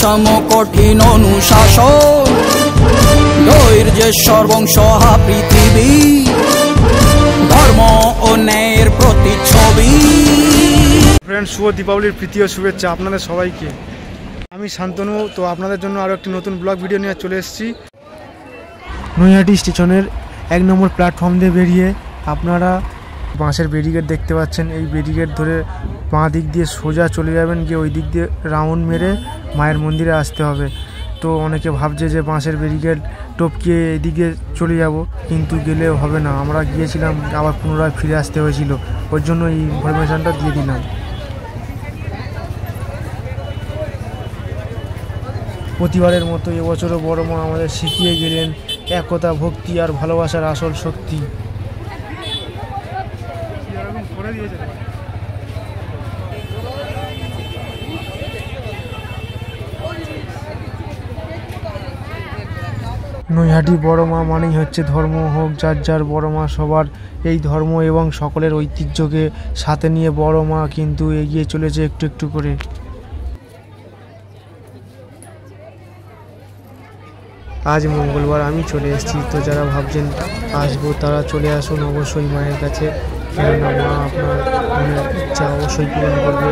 বৈষম্য কঠিন অনুশাসন ধৈর্যের সর্বংসহা পৃথিবী ধর্ম ও ন্যায়ের প্রতিচ্ছবি। ফ্রেন্ডস, শুভ দীপাবলির প্রীতি ও শুভেচ্ছা আপনাদের সবাইকে। আমি শান্তনু, তো আপনাদের জন্য আরও একটি নতুন ব্লগ ভিডিও নিয়ে চলে এসেছি। নৈহাটি স্টেশনের 1 নম্বর প্ল্যাটফর্ম দিয়ে বেরিয়ে আপনারা বাঁশের ব্যারিকেড দেখতে পাচ্ছেন। এই ব্যারিকেড ধরে বাঁ দিক দিয়ে সোজা চলে যাবেন, গিয়ে ওই দিক দিয়ে রাউন্ড মেরে মায়ের মন্দিরে আসতে হবে। তো অনেকে ভাবছে যে বাঁশের ব্যারিকেড টপকিয়ে এদিকে চলে যাব, কিন্তু গেলেও হবে না। আমরা গিয়েছিলাম, আবার পুনরায় ফিরে আসতে হয়েছিল, ওর জন্য এই ইনফরমেশানটা দিয়ে দিলাম। প্রতিবারের মতো এবছরও বড় মা আমাদের শিখিয়ে গেলেন একতা, ভক্তি আর ভালোবাসার আসল শক্তি। নৈহাটি বড় মা মানেই হচ্ছে ধর্ম হোক যার যার, বড় মা সবার। এই ধর্ম এবং সকলের ঐতিহ্যকে সাথে নিয়ে বড় মা কিন্তু এগিয়ে চলেছে একটু একটু করে। আজ মঙ্গলবার আমি চলে এসেছি, তো যারা ভাবছেন আসবো তারা চলে আসুন অবশ্যই মায়ের কাছে, কেননা মা আপনার মনের ইচ্ছা অবশ্যই পূরণ করবে।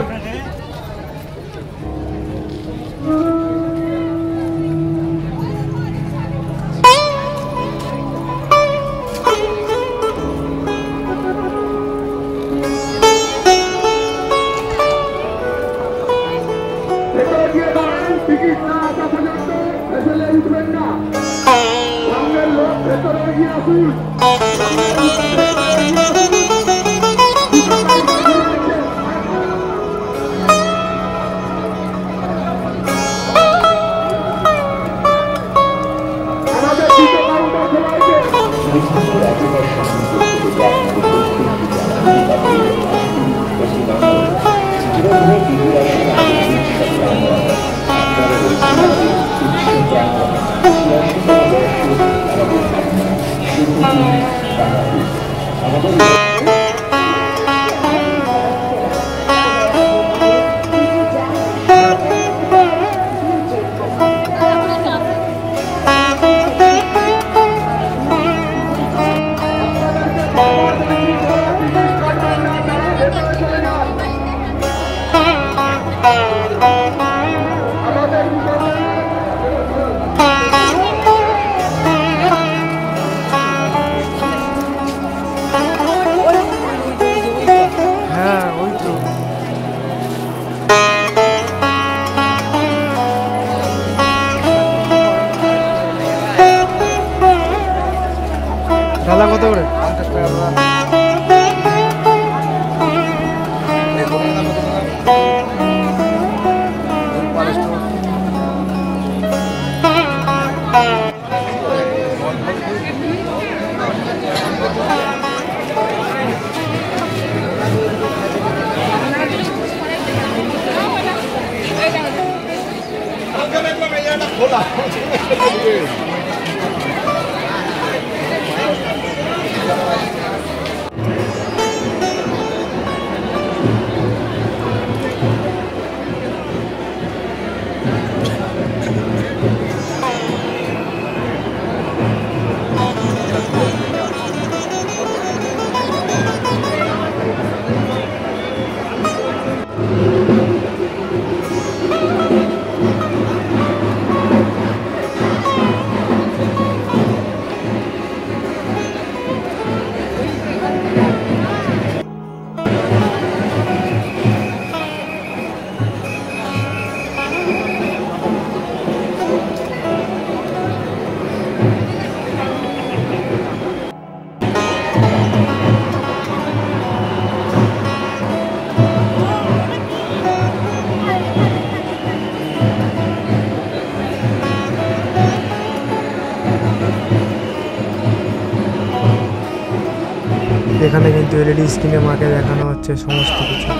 ডালা কত করে? 50 টাকা। এখানে কিন্তু এলইডি স্ক্রিনে মাকে দেখানো হচ্ছে সমস্ত কিছু।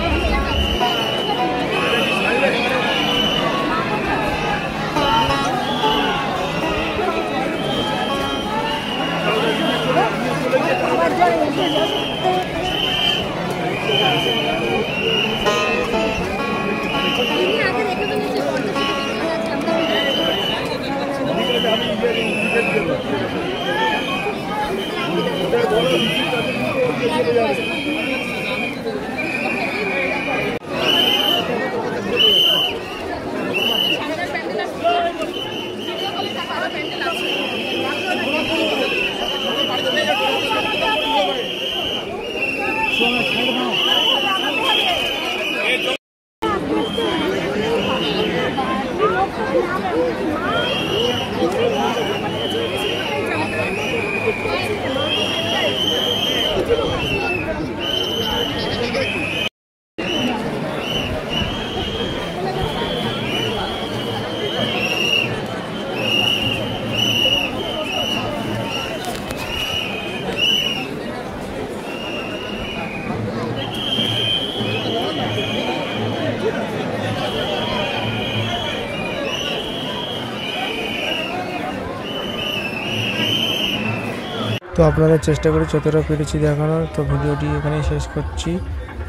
তো আপনাদের চেষ্টা করি যতটা পেরেছি দেখানোর। তো ভিডিওটি এখানেই শেষ করছি,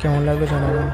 কেমন লাগলো জানাবেন।